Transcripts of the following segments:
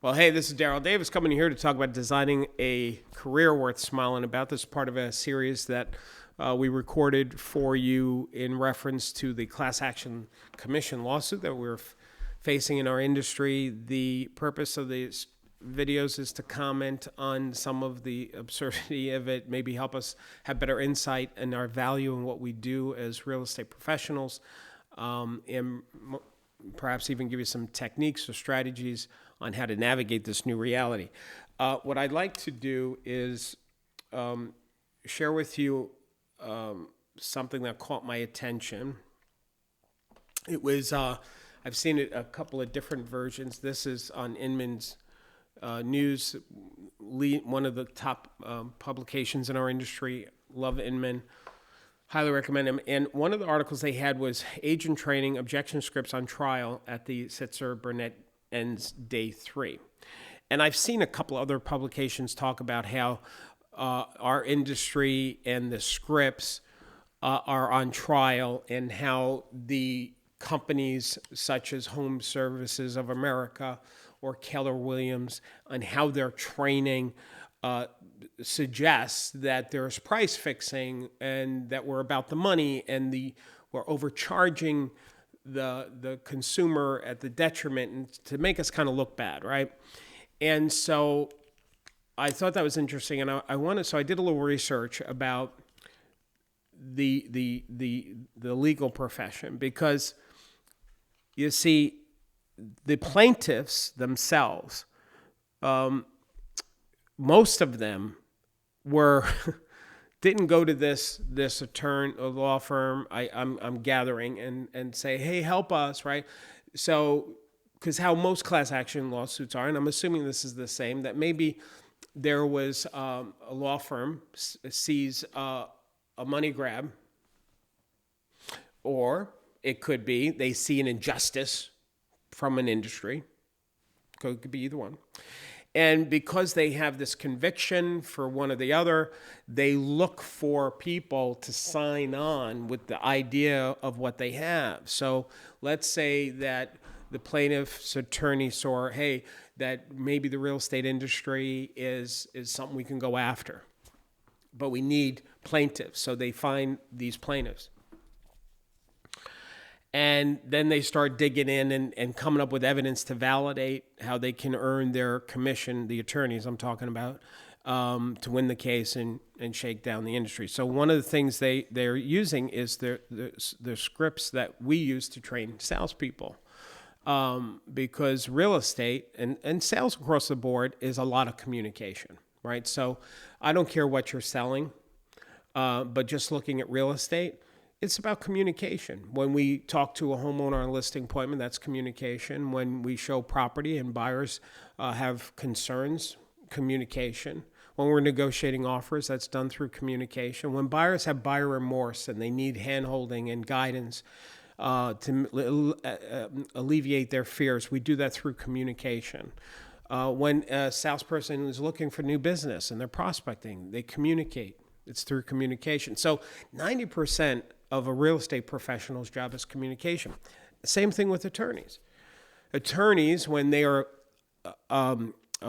Well, hey, this is Darryl Davis coming here to talk about designing a career worth smiling about. This is part of a series that we recorded for you in reference to the class action commission lawsuit that we're facing in our industry. The purpose of these videos is to comment on some of the absurdity of it, maybe help us have better insight in our value and what we do as real estate professionals, and perhaps even give you some techniques or strategies on how to navigate this new reality. What I'd like to do is share with you something that caught my attention. It was, I've seen it a couple of different versions. This is on Inman's News, one of the top publications in our industry. Love Inman. Highly recommend him. And one of the articles they had was Agent Training, Objection Scripts on Trial at the Sitzer-Burnett ends day 3. And I've seen a couple other publications talk about how our industry and the scripts are on trial, and how the companies such as Home Services of America or Keller Williams, and how their training suggests that there's price fixing and that we're about the money, and we're overcharging the consumer at the detriment, and to make us kind of look bad, right? And so I thought that was interesting, and so I did a little research about the legal profession, because you see, the plaintiffs themselves, most of them didn't go to this attorney or law firm, I'm gathering, and say, hey, help us, right? So, because how most class action lawsuits are, and I'm assuming this is the same, that maybe there was a law firm sees a money grab, or it could be they see an injustice from an industry. Could be either one. And because they have this conviction for one or the other, they look for people to sign on with the idea of what they have. So let's say that the plaintiff's attorney saw, hey, that maybe the real estate industry is something we can go after, but we need plaintiffs. So they find these plaintiffs. And then they start digging in and coming up with evidence to validate how they can earn their commission, the attorneys I'm talking about, to win the case and shake down the industry. So one of the things they're using is the scripts that we use to train salespeople, because real estate and sales across the board is a lot of communication, right? So I don't care what you're selling, but just looking at real estate, it's about communication. When we talk to a homeowner on a listing appointment, that's communication. When we show property and buyers have concerns, communication. When we're negotiating offers, that's done through communication. When buyers have buyer remorse and they need hand-holding and guidance to alleviate their fears, we do that through communication. When a salesperson is looking for new business and they're prospecting, they communicate. It's through communication. So 90% of a real estate professional's job is communication. Same thing with attorneys. Attorneys, when they are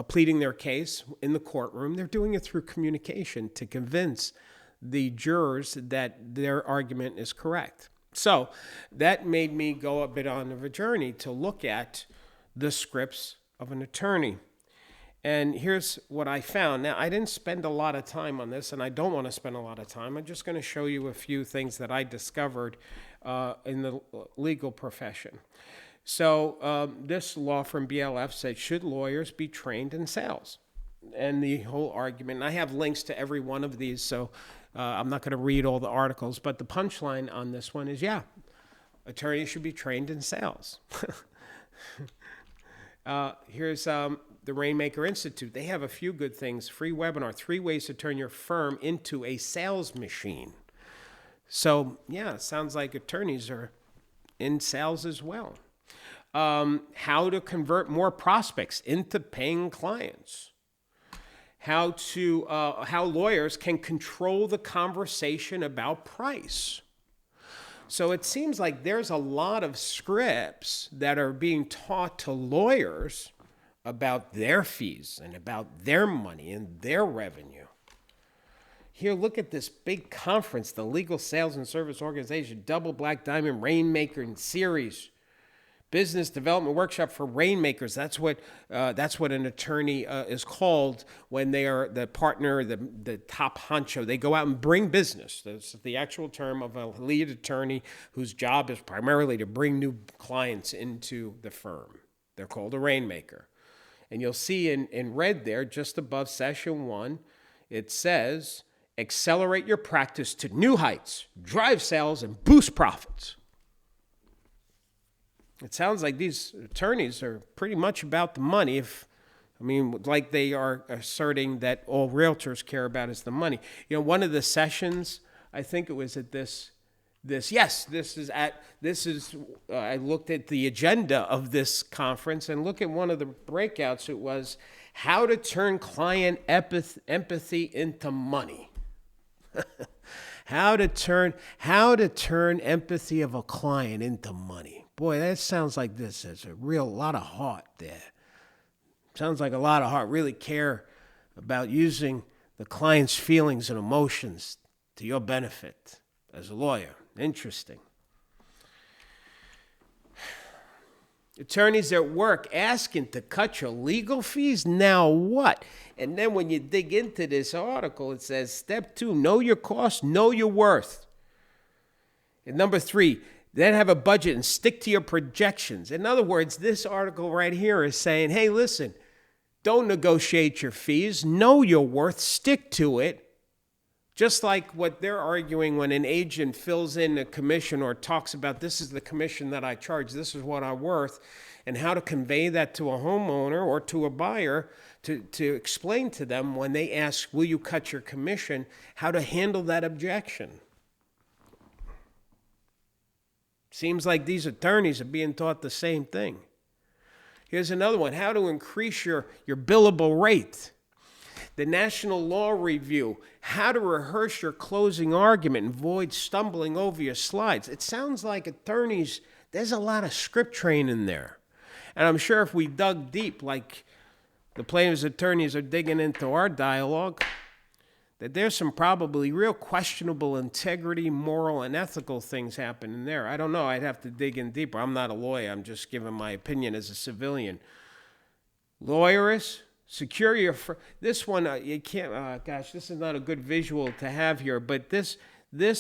pleading their case in the courtroom, they're doing it through communication to convince the jurors that their argument is correct. So that made me go a bit on a journey to look at the scripts of an attorney. And here's what I found. Now, I didn't spend a lot of time on this, and I don't want to spend a lot of time. I'm just going to show you a few things that I discovered in the legal profession. So this law firm, BLF, said, should lawyers be trained in sales? And the whole argument, and I have links to every one of these, so I'm not going to read all the articles, but the punchline on this one is, yeah, attorneys should be trained in sales. Here's the Rainmaker Institute. They have a few good things. Free webinar, 3 ways to turn your firm into a sales machine. So, yeah, it sounds like attorneys are in sales as well. How to convert more prospects into paying clients. How lawyers can control the conversation about price. So it seems like there's a lot of scripts that are being taught to lawyers about their fees and about their money and their revenue. Here, look at this big conference, the Legal Sales and Service Organization, Double Black Diamond Rainmaker Series, Business Development Workshop for Rainmakers. That's what an attorney is called when they are the partner, the top honcho. They go out and bring business. That's the actual term of a lead attorney whose job is primarily to bring new clients into the firm. They're called a Rainmaker. And you'll see in red there, just above session 1, it says, accelerate your practice to new heights, drive sales, and boost profits. It sounds like these attorneys are pretty much about the money. Like they are asserting that all realtors care about is the money. One of the sessions, I think it was at I looked at the agenda of this conference and look at one of the breakouts. It was how to turn client empathy into money. How to turn empathy of a client into money. Boy, that sounds like this. There's a lot of heart there. Sounds like a lot of heart. Really care about using the client's feelings and emotions to your benefit as a lawyer. Interesting. Attorneys at work asking to cut your legal fees. Now what? And then when you dig into this article, it says, step 2, know your cost, know your worth. And number 3, then have a budget and stick to your projections. In other words, this article right here is saying, hey, listen, don't negotiate your fees. Know your worth. Stick to it. Just like what they're arguing when an agent fills in a commission or talks about this is the commission that I charge, this is what I'm worth, and how to convey that to a homeowner or to a buyer to explain to them when they ask, will you cut your commission, how to handle that objection. Seems like these attorneys are being taught the same thing. Here's another one, how to increase your billable rate. The National Law Review, how to rehearse your closing argument and avoid stumbling over your slides. It sounds like attorneys, there's a lot of script training there. And I'm sure if we dug deep, like the plaintiff's attorneys are digging into our dialogue, that there's some probably real questionable integrity, moral, and ethical things happening there. I don't know. I'd have to dig in deeper. I'm not a lawyer. I'm just giving my opinion as a civilian. Lawyers, secure your... This one, you can't... gosh, this is not a good visual to have here, but this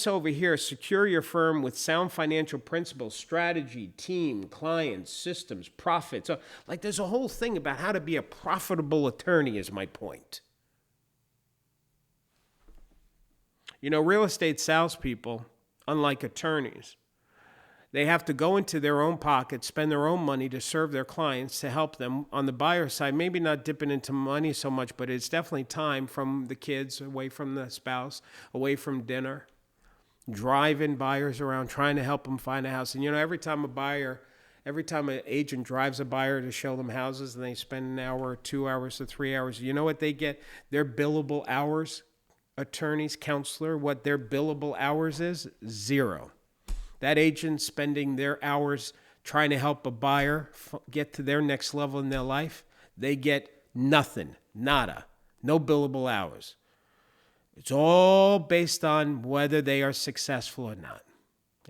over here, secure your firm with sound financial principles, strategy, team, clients, systems, profits. So, like there's a whole thing about how to be a profitable attorney is my point. Real estate salespeople, unlike attorneys, they have to go into their own pocket, spend their own money to serve their clients, to help them. On the buyer side, maybe not dipping into money so much, but it's definitely time from the kids, away from the spouse, away from dinner, driving buyers around, trying to help them find a house. And, every time an agent drives a buyer to show them houses and they spend an hour or 2 hours or 3 hours, you know what they get? Their billable hours, attorneys, counselor, what their billable hours is? 0. That agent spending their hours trying to help a buyer get to their next level in their life, they get nothing, nada, no billable hours. It's all based on whether they are successful or not.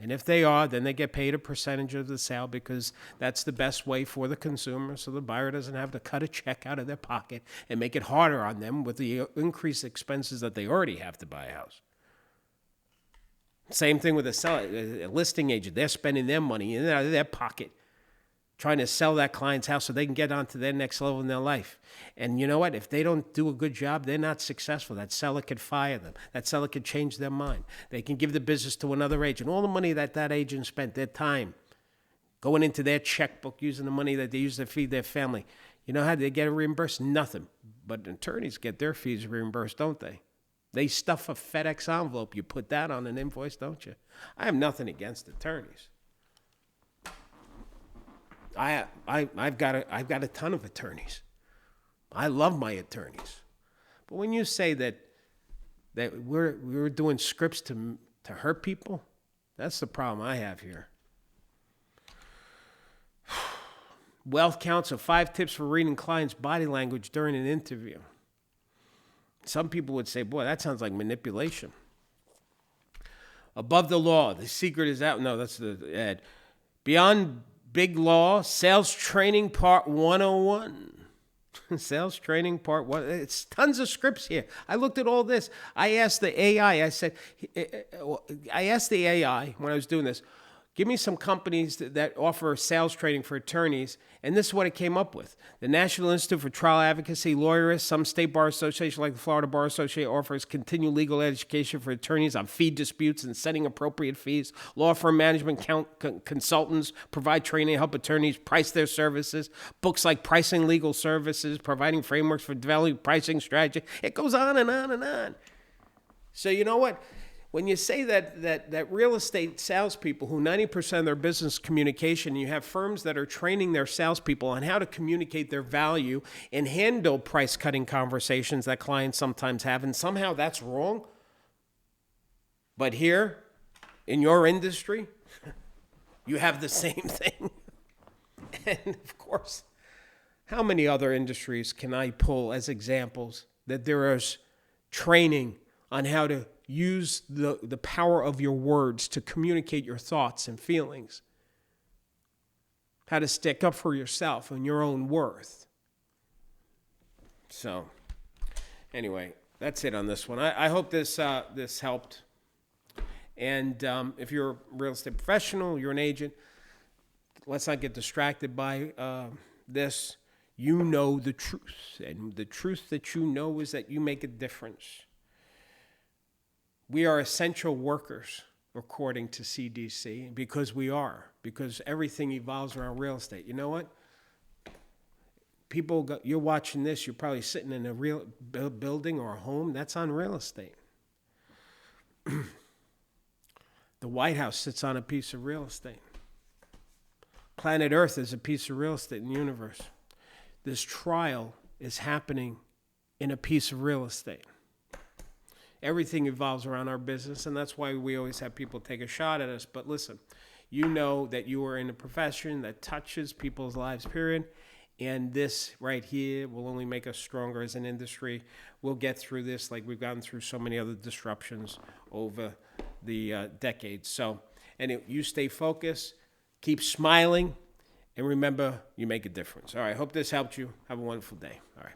And if they are, then they get paid a percentage of the sale because that's the best way for the consumer, so the buyer doesn't have to cut a check out of their pocket and make it harder on them with the increased expenses that they already have to buy a house. Same thing with a listing agent. They're spending their money in their pocket trying to sell that client's house so they can get on to their next level in their life. And you know what? If they don't do a good job, they're not successful. That seller could fire them. That seller could change their mind. They can give the business to another agent. All the money that agent spent, their time, going into their checkbook, using the money that they use to feed their family. You know how they get it reimbursed? Nothing. But attorneys get their fees reimbursed, don't they? They stuff a FedEx envelope. You put that on an invoice, don't you? I have nothing against attorneys. I've got a ton of attorneys. I love my attorneys. But when you say that we're doing scripts to hurt people, that's the problem I have here. Wealth Counsel, 5 tips for reading clients' body language during an interview. Some people would say, boy, that sounds like manipulation. Above the Law, the secret is out. No, that's the ad. Beyond Big Law, Sales Training Part 101. Sales Training Part 1. It's tons of scripts here. I looked at all this. I asked the AI, when I was doing this, give me some companies that offer sales training for attorneys, and this is what it came up with. The National Institute for Trial Advocacy, Lawyerists, some state bar association like the Florida Bar Association offers continued legal education for attorneys on fee disputes and setting appropriate fees. Law firm management consultants provide training to help attorneys price their services. Books like Pricing Legal Services, providing frameworks for developing pricing strategy. It goes on and on and on. So you know what? When you say that real estate salespeople, who 90% of their business communication, you have firms that are training their salespeople on how to communicate their value and handle price-cutting conversations that clients sometimes have, and somehow that's wrong. But here, in your industry, you have the same thing. And of course, how many other industries can I pull as examples that there is training on how to use the power of your words to communicate your thoughts and feelings, how to stick up for yourself and your own worth. So anyway, that's it on this one. I hope this helped. And if you're a real estate professional, you're an agent, let's not get distracted by this. You know the truth, and the truth that you know is that you make a difference. We are essential workers, according to CDC, because everything evolves around real estate. You know what? You're watching this, you're probably sitting in a real building or a home. That's on real estate. The White House sits on a piece of real estate. Planet Earth is a piece of real estate in the universe. This trial is happening in a piece of real estate. Everything evolves around our business, and that's why we always have people take a shot at us. But listen, you know that you are in a profession that touches people's lives, period. And this right here will only make us stronger as an industry. We'll get through this like we've gotten through so many other disruptions over the decades. So, anyway, you stay focused, keep smiling, and remember, you make a difference. All right, hope this helped you. Have a wonderful day. All right.